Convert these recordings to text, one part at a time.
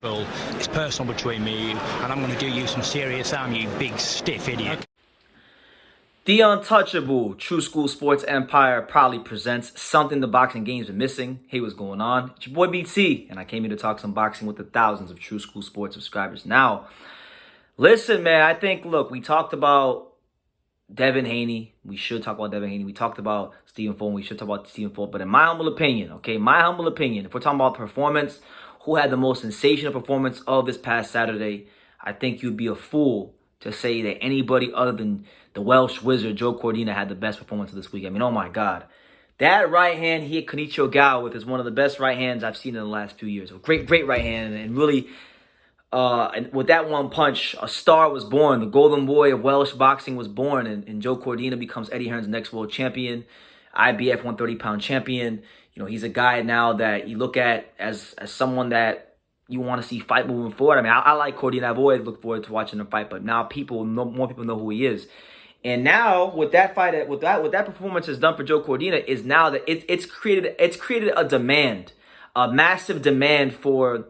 Well, it's personal between me and you, and I'm going to do you some serious harm, you big stiff idiot. The Untouchable True School Sports Empire proudly presents something the boxing games are missing. Hey, what's going on? It's your boy BT, and I came here to talk some boxing with the thousands of True School Sports subscribers. Now, listen, man, I think, look, we talked about Devin Haney. We should talk about Devin Haney. We talked about Stephen Fulton. We should talk about Stephen Fulton. But in my humble opinion, if we're talking about performance, who had the most sensational performance of this past Saturday, I think you'd be a fool to say that anybody other than the Welsh wizard, Joe Cordina, had the best performance of this week. I mean, oh my God. That right hand he hit Kenichi Ogawa with is one of the best right hands I've seen in the last few years. A great right hand. And really, and with that one punch, a star was born. The golden boy of Welsh boxing was born. And Joe Cordina becomes Eddie Hearn's next world champion, IBF 130-pound champion. You know, he's a guy now that you look at as someone that you want to see fight moving forward. I mean, I like Cordina. I've always looked forward to watching him fight, but now more people know who he is. And now with that fight, what that performance has done for Joe Cordina is now that it's created a demand, a massive demand for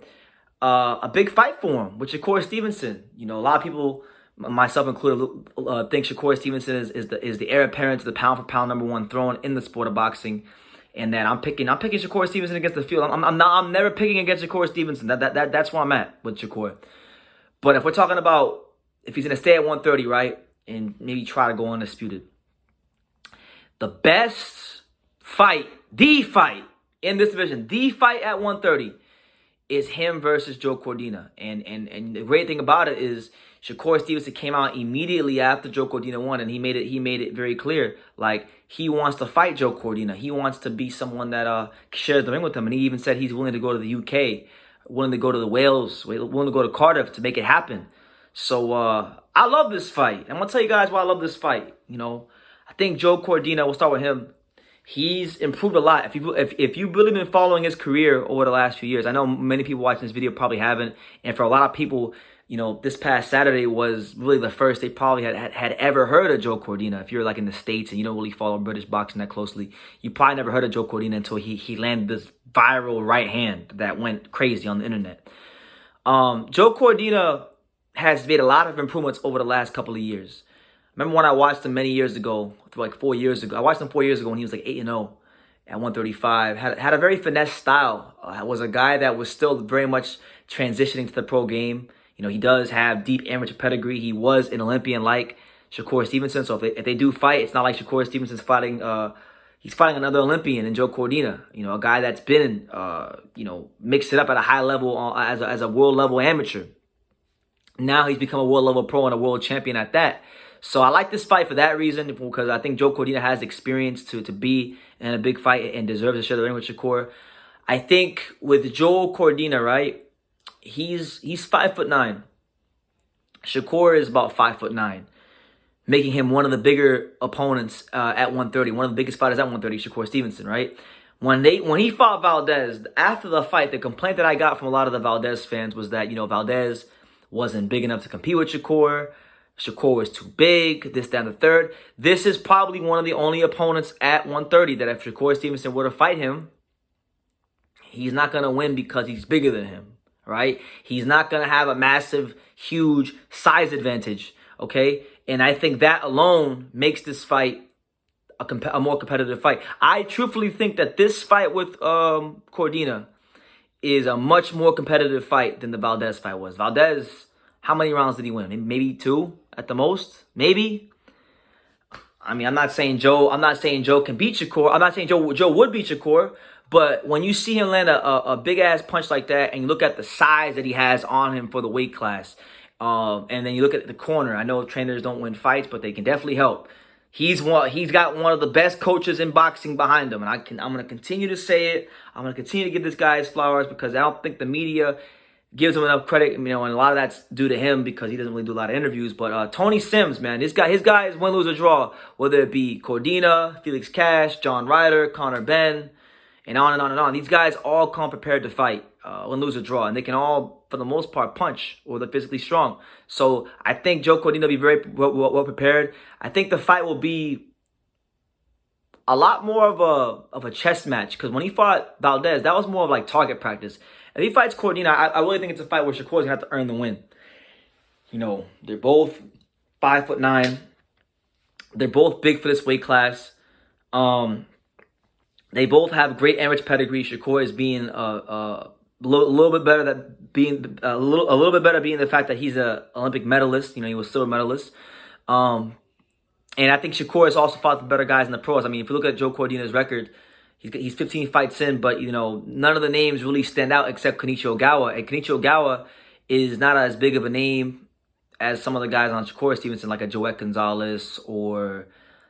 a big fight for him with Shakur Stevenson. You know, a lot of people, myself included, think Shakur Stevenson is the heir apparent to the pound for pound #1 throne in the sport of boxing. And that I'm picking Shakur Stevenson against the field. I'm never picking against Shakur Stevenson. That's where I'm at with Shakur. But if we're talking about if he's gonna stay at 130, right, and maybe try to go undisputed, the best fight, the fight in this division, the fight at 130 is him versus Joe Cordina. And the great thing about it is Shakur Stevenson came out immediately after Joe Cordina won, and he made it very clear, like, he wants to fight Joe Cordina. He wants to be someone that shares the ring with him. And he even said he's willing to go to the UK, willing to go to the Wales, willing to go to Cardiff to make it happen. So I love this fight. I'm gonna tell you guys why I love this fight. You know, I think Joe Cordina, we'll start with him. He's improved a lot. If you've really been following his career over the last few years, I know many people watching this video probably haven't. And for a lot of people, you know, this past Saturday was really the first they probably had ever heard of Joe Cordina. If you're like in the States and you don't really follow British boxing that closely, you probably never heard of Joe Cordina until he landed this viral right hand that went crazy on the internet. Joe Cordina has made a lot of improvements over the last couple of years. Remember when I watched him many years ago, like 4 years ago. I watched him 4 years ago when he was like 8-0 at 135. Had a very finesse style. Was a guy that was still very much transitioning to the pro game. You know, he does have deep amateur pedigree. He was an Olympian like Shakur Stevenson. So if they do fight, it's not like Shakur Stevenson's fighting. He's fighting another Olympian in Joe Cordina. You know, a guy that's been, you know, mixed it up at a high level as a world level amateur. Now he's become a world level pro and a world champion at that. So I like this fight for that reason, because I think Joe Cordina has experience to be in a big fight and deserves to share the ring with Shakur. I think with Joe Cordina, right, he's 5'9". Shakur is about 5'9", making him one of the bigger opponents at 130. One of the biggest fighters at 130, Shakur Stevenson, right? When he fought Valdez, after the fight, the complaint that I got from a lot of the Valdez fans was that, you know, Valdez wasn't big enough to compete with Shakur. Shakur was too big, this, that, and the third. This is probably one of the only opponents at 130 that if Shakur Stevenson were to fight him, he's not going to win because he's bigger than him, right? He's not going to have a massive, huge size advantage, okay? And I think that alone makes this fight a more competitive fight. I truthfully think that this fight with Cordina is a much more competitive fight than the Valdez fight was. Valdez, how many rounds did he win? Maybe 2 at the most? Maybe. I mean, I'm not saying Joe can beat Shakur. I'm not saying Joe would beat Shakur. But when you see him land a big-ass punch like that, and you look at the size that he has on him for the weight class, and then you look at the corner. I know trainers don't win fights, but they can definitely help. He's got one of the best coaches in boxing behind him. And I'm going to continue to say it. I'm going to continue to give this guy his flowers because I don't think the media gives him enough credit, you know, and a lot of that's due to him because he doesn't really do a lot of interviews. But Tony Sims, man, his guys win, lose, or draw, whether it be Cordina, Felix Cash, John Ryder, Conor Benn, and on and on and on. These guys all come prepared to fight, win, lose, or draw, and they can all, for the most part, punch, or they're physically strong. So I think Joe Cordina will be very well prepared. I think the fight will be a lot more of a chess match, because when he fought Valdez, that was more of like target practice. If he fights Cordina, I really think it's a fight where Shakur's going to have to earn the win. You know, they're both 5'9". They're both big for this weight class. They both have great amateur pedigree. Shakur is being a little bit better that being a little bit better being the fact that he's an Olympic medalist. You know, he was silver medalist. And I think Shakur has also fought the better guys in the pros. I mean, if you look at Joe Cordina's record, he's 15 fights in, but you know, none of the names really stand out except Kenichi Ogawa. And Kenichi Ogawa is not as big of a name as some of the guys on Shakur Stevenson, like a Joet Gonzalez or,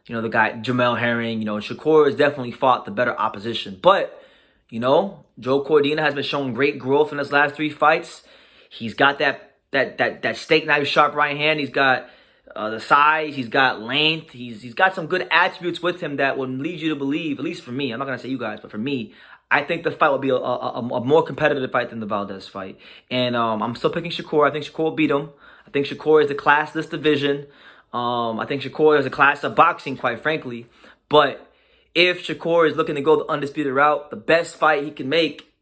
you know, the guy Jamel Herring. You know, Shakur has definitely fought the better opposition. But, you know, Joe Cordina has been showing great growth in his last 3 fights. He's got that steak knife sharp right hand. He's got the size, he's got length, he's got some good attributes with him that would lead you to believe, at least for me, I'm not going to say you guys, but for me, I think the fight will be a more competitive fight than the Valdez fight. And I'm still picking Shakur. I think Shakur will beat him. I think Shakur is the class of this division. I think Shakur is a class of boxing, quite frankly. But if Shakur is looking to go the undisputed route, the best fight he can make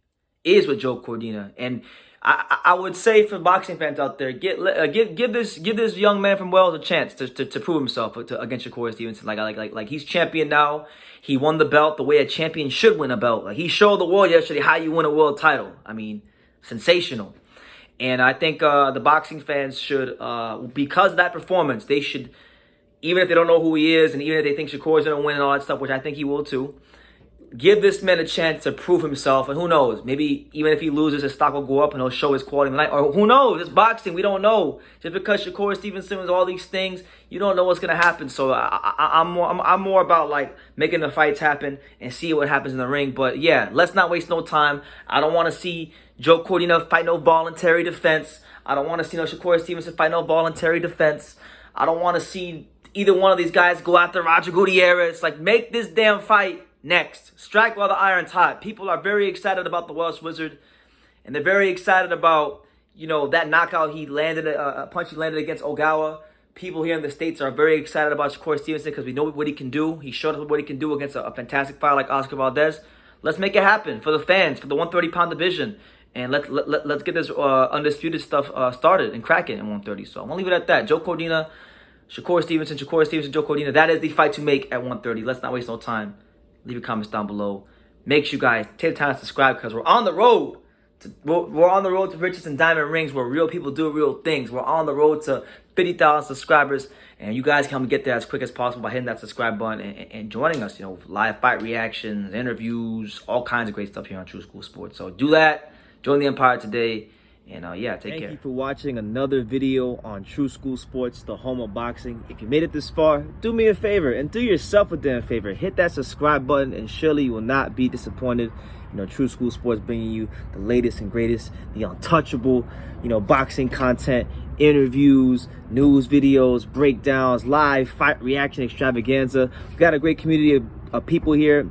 is with Joe Cordina. And I would say for boxing fans out there, give this young man from Welsh a chance to prove himself against Shakur Stevenson. Like he's champion now. He won the belt the way a champion should win a belt. Like he showed the world yesterday how you win a world title. I mean, sensational. And I think the boxing fans should, because of that performance, they should, even if they don't know who he is, and even if they think Shakur is going to win and all that stuff, which I think he will too, give this man a chance to prove himself. And who knows, maybe even if he loses, his stock will go up and he'll show his quality in the night. Or who knows, it's boxing, we don't know. Just because Shakur Stevenson was all these things, you don't know what's going to happen. So I'm more about like making the fights happen and see what happens in the ring. But yeah, let's not waste no time. I don't want to see Joe Cordina fight no voluntary defense. I don't want to see no Shakur Stevenson fight no voluntary defense. I don't want to see either one of these guys go after Roger Gutierrez. Like, make this damn fight next. Strike while the iron's hot. People are very excited about the Welsh Wizard, and they're very excited about, you know, that knockout he landed, a punch he landed against Ogawa. People here in the States are very excited about Shakur Stevenson because we know what he can do. He showed us what he can do against a fantastic fighter like Oscar Valdez. Let's make it happen for the fans, for the 130-pound division. And let's get this undisputed stuff started and cracking in 130. So I'm going to leave it at that. Joe Cordina, Shakur Stevenson, Joe Cordina. That is the fight to make at 130. Let's not waste no time. Leave your comments down below. Make sure you guys take the time to subscribe because we're on the road. We're on the road to riches and diamond rings where real people do real things. We're on the road to 50,000 subscribers. And you guys can help me get there as quick as possible by hitting that subscribe button and joining us. You know, live fight reactions, interviews, all kinds of great stuff here on True School Sports. So do that. Join the Empire today. And yeah, take care. Thank you for watching another video on True School Sports, the home of boxing. If you made it this far, do me a favor and do yourself a damn favor. Hit that subscribe button and surely you will not be disappointed. You know, True School Sports bringing you the latest and greatest, the untouchable, you know, boxing content, interviews, news videos, breakdowns, live fight reaction extravaganza. We've got a great community of people here.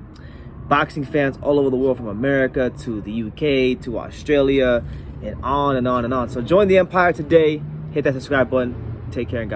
Boxing fans all over the world, from America to the UK to Australia and on and on and on. So join the Empire today. Hit that subscribe button. Take care and God.